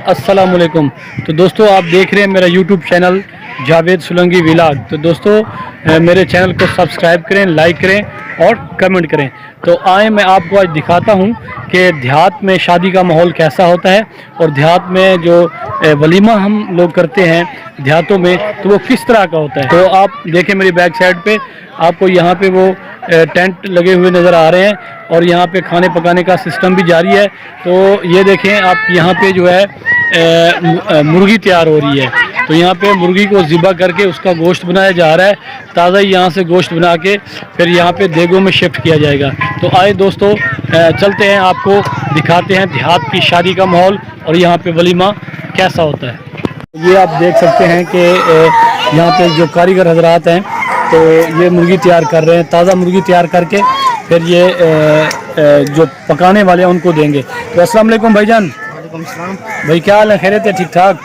अस्सलाम वालेकुम। तो दोस्तों आप देख रहे हैं मेरा YouTube channel Javed Solanki vlog. तो दोस्तों मेरे चैनल को सब्सक्राइब करें, लाइक करें और कमेंट करें। तो आए मैं आपको आज दिखाता हूं कि देहात में शादी का माहौल कैसा होता है और देहात में जो वलीमा हम लोग करते हैं देहातों में तो वो किस तरह का होता है। तो आप देखें मेरी बैक साइड पे आपको यहाँ पे वो टेंट लगे हुए नज़र आ रहे हैं और यहाँ पे खाने पकाने का सिस्टम भी जारी है। तो ये देखें आप यहाँ पे जो है मुर्गी तैयार हो रही है। तो यहाँ पे मुर्गी को ज़िबा करके उसका गोश्त बनाया जा रहा है। ताज़ा ही यहाँ से गोश्त बना के फिर यहाँ पे देगों में शिफ्ट किया जाएगा। तो आए दोस्तों चलते हैं, आपको दिखाते हैं देहात की शादी का माहौल और यहाँ पे वलीमा कैसा होता है। ये आप देख सकते हैं कि यहाँ पे जो कारीगर हजरात हैं तो ये मुर्गी तैयार कर रहे हैं। ताज़ा मुर्गी तैयार करके फिर ये जो पकाने वाले हैं उनको देंगे। तो अस्सलाम वालेकुम भाईजान। भाई क्या हाल है, खैरियत है, ठीक ठाक?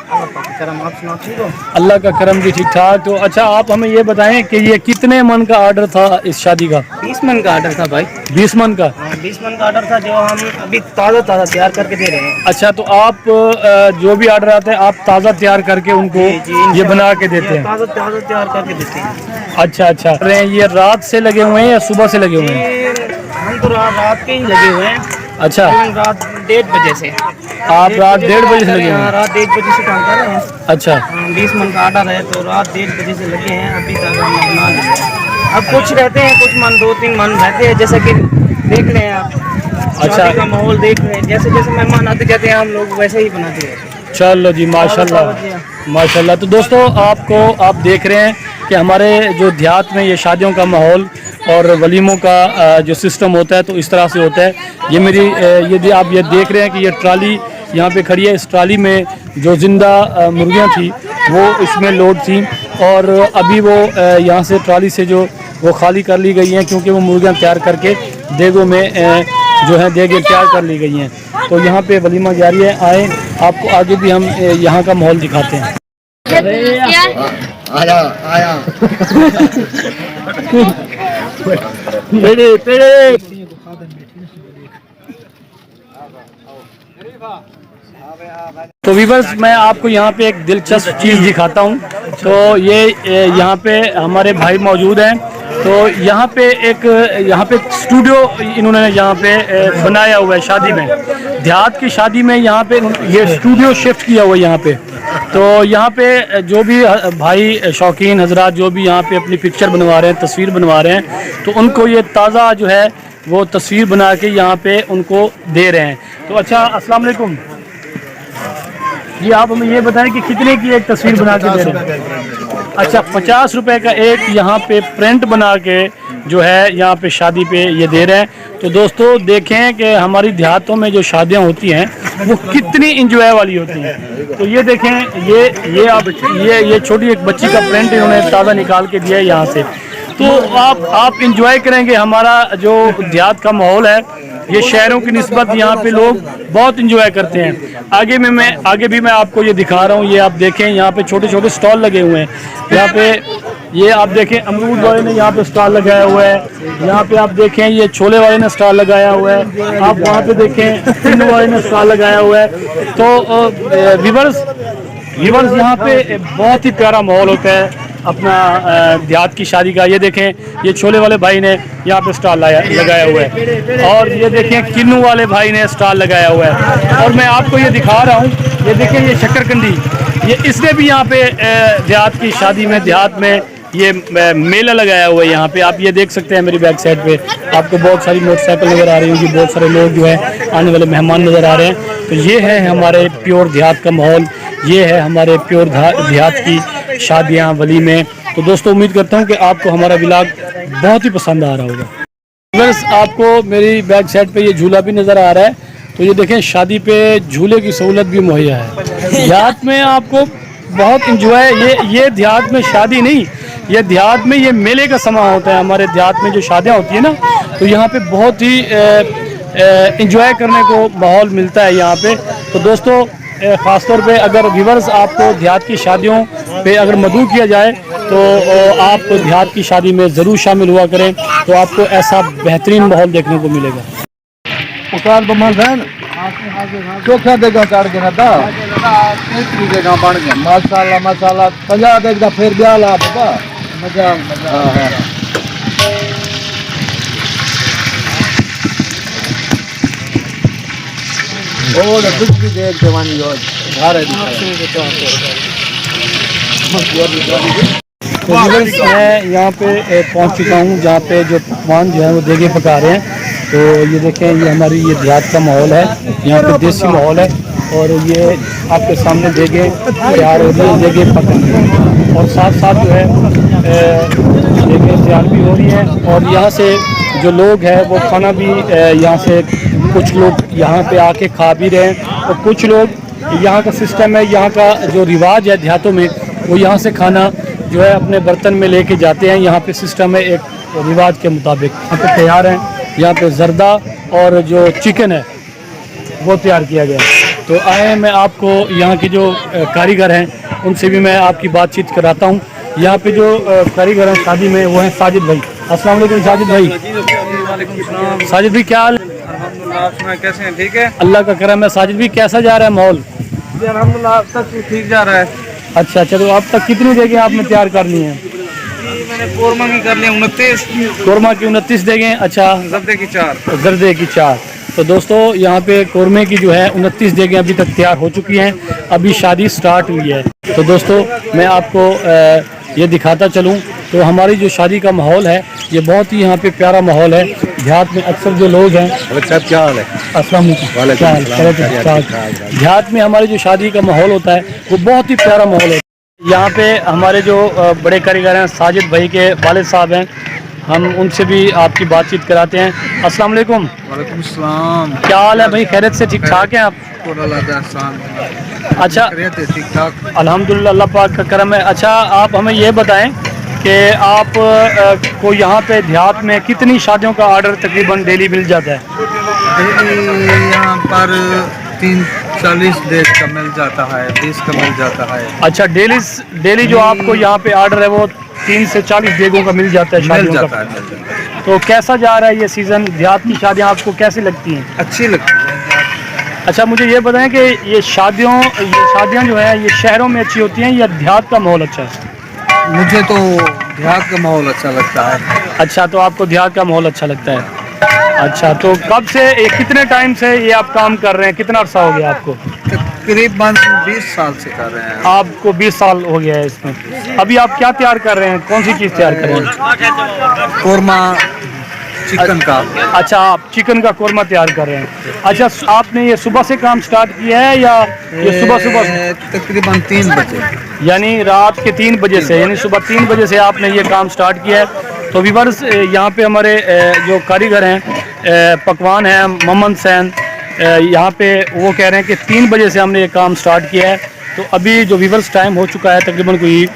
आप सुनाओ, ठीक हो? अल्लाह का करम भी ठीक ठाक। तो अच्छा आप हमें ये बताएं कि ये कितने मन का आर्डर था इस शादी का? 20 मन का आर्डर था भाई। 20 मन का? 20 मन का आर्डर था जो हम अभी ताज़ा तैयार करके दे रहे हैं। अच्छा तो आप जो भी आर्डर आते हैं आप ताज़ा तैयार करके उनको ये बना के देते हैं? ताज़ा तैयार करके देते हैं। अच्छा। ये रात से लगे हुए हैं या सुबह से लगे हुए हैं? हम तो रात के ही लगे हुए हैं। अच्छा, रात 1:30 बजे से। आप रात 1:30 बजे से लगे हुए हैं? रात 1:30 बजे से काम कर रहे हैं। अच्छा, 20 मन का आर्डर है तो रात 1:30 बजे से लगे हैं। अभी तक हम बना लिए। अब कुछ रहते हैं, कुछ मन 2-3 मन रहते हैं, जैसे कि देख रहे हैं आप। अच्छा का माहौल देख रहे हैं, जैसे जैसे मेहमान आते जाते हैं हम लोग वैसे ही बनाते हैं। चलो जी, माशाल्लाह। तो दोस्तों आप देख रहे हैं कि हमारे जो देहात में ये शादियों का माहौल और वलीमों का जो सिस्टम होता है तो इस तरह से होता है। ये आप ये देख रहे हैं कि ये ट्राली यहाँ पे खड़ी है। इस ट्राली में जो ज़िंदा मुर्गियाँ थी वो इसमें लोड थी और अभी वो यहाँ से ट्राली से जो वो खाली कर ली गई हैं क्योंकि वो मुर्गियाँ तैयार करके देगों में जो है देगे तैयार कर ली गई हैं। तो यहाँ पे वलीमा जारी है। आए आपको आगे भी हम यहाँ का माहौल दिखाते हैं। आया पेड़े तो वीवर्स मैं आपको यहाँ पे एक दिलचस्प चीज़ दिखाता हूँ। तो ये यहाँ पे हमारे भाई मौजूद हैं। तो यहाँ पे स्टूडियो इन्होंने यहाँ पे बनाया हुआ है शादी में, देहात की शादी में यहाँ पे ये स्टूडियो शिफ्ट किया हुआ है यहाँ पे। तो यहाँ पे जो भी भाई शौकीन हजरात जो भी यहाँ पे अपनी पिक्चर बनवा रहे हैं, तस्वीर बनवा रहे हैं, तो उनको ये ताज़ा जो है वो तस्वीर बना के यहाँ पे उनको दे रहे हैं। तो अच्छा अस्सलाम वालेकुम जी, आप हमें ये बताएं कि कितने की एक तस्वीर बना के दे रहे हैं? अच्छा, 50 रुपए का एक यहाँ पे प्रिंट बना के जो है यहाँ पे शादी पे ये दे रहे हैं। तो दोस्तों देखें कि हमारी देहातों में जो शादियाँ होती हैं वो कितनी इंजॉय वाली होती हैं। तो ये देखें, ये छोटी एक बच्ची का प्रिंट इन्होंने ताज़ा निकाल के दिया है यहाँ से। तो आप इंजॉय करेंगे हमारा जो देहात का माहौल है। ये शहरों की निस्बत यहाँ पे लोग बहुत इंजॉय करते हैं। आगे भी मैं आपको ये दिखा रहा हूँ। ये आप देखें यहाँ पे छोटे छोटे स्टॉल लगे हुए हैं। यहाँ पे ये आप देखें अमरूद वाले ने यहाँ पे स्टॉल लगाया हुआ है। यहाँ पे आप देखें ये छोले वाले ने स्टॉल लगाया हुआ है। आप वहाँ पे देखें चिन्नू वाले ने स्टॉल लगाया हुआ है। तो व्यूअर्स यहाँ पे बहुत ही प्यारा माहौल होता है अपना देहात की शादी का। ये देखें ये छोले वाले भाई ने यहाँ पे स्टॉल लगाया हुआ है और ये देखें किन्नू वाले भाई ने स्टॉल लगाया हुआ है। और मैं आपको ये दिखा रहा हूँ, ये देखें ये शक्करकंदी, ये इसने भी यहाँ पे देहात की शादी में देहात में ये मेला लगाया हुआ है। यहाँ पे आप ये देख सकते हैं मेरी बैक साइड पे आपको बहुत सारी मोटरसाइकिल नज़र आ रही होगी, बहुत सारे लोग जो है आने वाले मेहमान नज़र आ रहे हैं। तो ये है हमारे प्योर देहात का माहौल, ये है हमारे प्योर देहात की शादियाँ वलीमे। तो दोस्तों उम्मीद करता हूँ कि आपको हमारा व्लॉग बहुत ही पसंद आ रहा होगा। बस आपको मेरी बैक साइड पे ये झूला भी नज़र आ रहा है। तो ये देखें शादी पे झूले की सहूलत भी मुहैया है। देहात में आपको बहुत इंजॉय, ये देहात में शादी नहीं, ये देहात में ये मेले का समा होता है। हमारे देहात में जो शादियाँ होती है ना, तो यहाँ पे बहुत ही इंजॉय करने को माहौल मिलता है यहाँ पे। तो दोस्तों ख़ास तौर पे अगर व्यूअर्स आपको देहात की शादियों पे अगर मदऊ किया जाए तो आप देहात की शादी में ज़रूर शामिल हुआ करें, तो आपको ऐसा बेहतरीन माहौल देखने को मिलेगा। उस्ताद बमन बहन चोखा देगा चाड़ के ना था देगा बन गया मसाला मसाला 50 देगा फिर ब्याह ला बाबा मजा मजा। और कुछ भी देख जवानी हो घर है। तो मैं यहाँ पे पहुँच चुका हूँ जहाँ पे जो पकवान जो है वो देगे पका रहे हैं। तो ये देखें, ये हमारी ये देहात का माहौल है, यहाँ पे देसी माहौल है। और ये आपके सामने देगे तैयार हो रही है, देगे पक रही है और साथ साथ जो है देगे तैयार भी हो रही है। और यहाँ से जो लोग हैं वो खाना भी यहाँ से कुछ लोग यहाँ पे आके खा भी रहे हैं, और कुछ लोग यहाँ का सिस्टम है, यहाँ का जो रिवाज है देहातों में, वो यहाँ से खाना जो है अपने बर्तन में लेके जाते हैं। यहाँ पे सिस्टम है एक रिवाज के मुताबिक। यहाँ पे तैयार हैं, यहाँ पे जर्दा और जो चिकन है वो तैयार किया गया है। तो आए मैं आपको यहाँ के जो कारीगर हैं उनसे भी मैं आपकी बातचीत कराता हूँ। यहाँ पे जो कारीगर हैं शादी में वो हैं साजिद भाई। अस्सलाम वालेकुम साजिद भाई। साजिद भाई क्या हाल? अल्हम्दुलिल्लाह, कैसे हैं? ठीक है, अल्लाह का करम है। साजिद भाई कैसा जा रहा है माहौल? अल्हम्दुलिल्लाह अब तक ठीक जा रहा है। अच्छा चलो, अब तक कितनी देगे आपने तैयार कर ली हैं? मैंने कोरमा की कर लिया 29, कोरमा की 29 देगे। अच्छा, जर्दे की 4। जर्दे की 4। तो दोस्तों यहाँ पे कोरमे की जो है 29 देगे अभी तक तैयार हो चुकी हैं, अभी शादी स्टार्ट हुई है। तो दोस्तों मैं आपको ये दिखाता चलूँ तो हमारी जो शादी का माहौल है ये बहुत ही यहाँ पे प्यारा माहौल है। देहात में अक्सर जो लोग हैं, क्या हाल है? अस्सलाम वालेकुम। देहात में हमारी जो शादी का माहौल होता है वो बहुत ही प्यारा माहौल है। यहाँ पे हमारे जो बड़े कारीगर हैं साजिद भाई के वालिद साहब हैं, हम उनसे भी आपकी बातचीत कराते हैं। अस्सलाम वालेकुम। वालेकुम सलाम। क्या हाल है भाई? खैरियत से ठीक ठाक हैं आप? अच्छा, ठीक ठाक अल्हम्दुलिल्लाह, अल्लाह पाक का करम है। अच्छा, आप हमें ये बताएं कि आप को यहाँ पे देहात में कितनी शादियों का ऑर्डर तकरीबन डेली मिल जाता है? यहाँ पर 40 देश का मिल जाता है, 20 का मिल जाता है। अच्छा, डेली जो आपको यहाँ पे ऑर्डर है वो 30 से 40 देगों का मिल जाता है शादियों का। तो कैसा जा रहा है ये सीज़न? देहात की शादियाँ आपको कैसी लगती हैं? अच्छी लगती है। अच्छा, मुझे ये बताएं कि ये शादियाँ जो है ये शहरों में अच्छी होती हैं या देहात का माहौल अच्छा है? मुझे तो देहात का माहौल अच्छा लगता है। अच्छा, तो आपको देहात का माहौल अच्छा लगता है। अच्छा, तो कब से कितने टाइम से ये आप काम कर रहे हैं? कितना अर्सा हो गया आपको? तकरीबन 20 साल से कर रहे हैं। आपको 20 साल हो गया है इसमें। अभी आप क्या तैयार कर रहे हैं? कौन सी चीज़ तैयार कर रहे हैं? कोरमा चिकन का। अच्छा, आप चिकन का कोरमा तैयार कर रहे हैं। अच्छा, आपने ये सुबह से काम स्टार्ट किया है या ये सुबह तकरीबन 3 बजे, यानी रात के 3 बजे से, यानी सुबह 3 बजे से आपने ये काम स्टार्ट किया है? तो व्यूअर्स यहाँ पे हमारे जो कारीगर हैं पकवान हैं मोहम्मद सैन, यहाँ पे वो कह रहे हैं कि 3 बजे से हमने ये काम स्टार्ट किया है। तो अभी जो व्यूअर्स टाइम हो चुका है तकरीबन कोई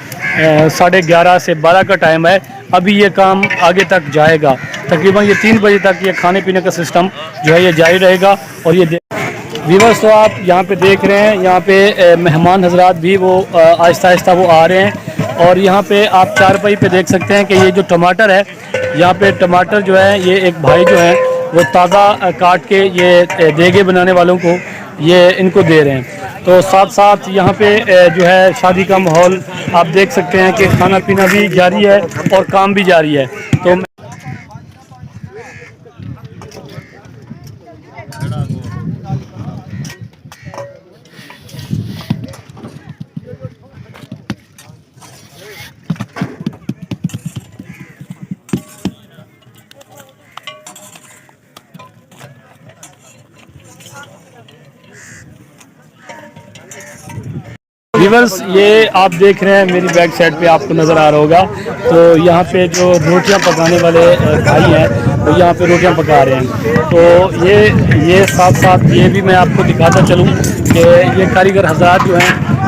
11:30 से 12 का टाइम है। अभी ये काम आगे तक जाएगा, तकरीबन ये 3 बजे तक ये खाने पीने का सिस्टम जो है ये जारी रहेगा। और ये व्यूअर्स तो आप यहाँ पे देख रहे हैं, यहाँ पे मेहमान हजरात भी वो आहिस्ता आहिस्ता वो आ रहे हैं। और यहाँ पे आप चारपाई पे देख सकते हैं कि ये जो टमाटर है, यहाँ पे टमाटर जो है ये एक भाई जो है वो ताज़ा काट के ये देगे बनाने वालों को ये इनको दे रहे हैं। तो साथ साथ यहाँ पे जो है शादी का माहौल आप देख सकते हैं कि खाना पीना भी जारी है और काम भी जारी है। तो व्यूअर्स ये आप देख रहे हैं मेरी बैक साइड पे आपको नज़र आ रहा होगा, तो यहाँ पे जो रोटियां पकाने वाले भाई हैं वो यहाँ पे रोटियां पका रहे हैं। तो ये साथ साथ ये भी मैं आपको दिखाता चलूँ कि ये कारीगर हजरात जो हैं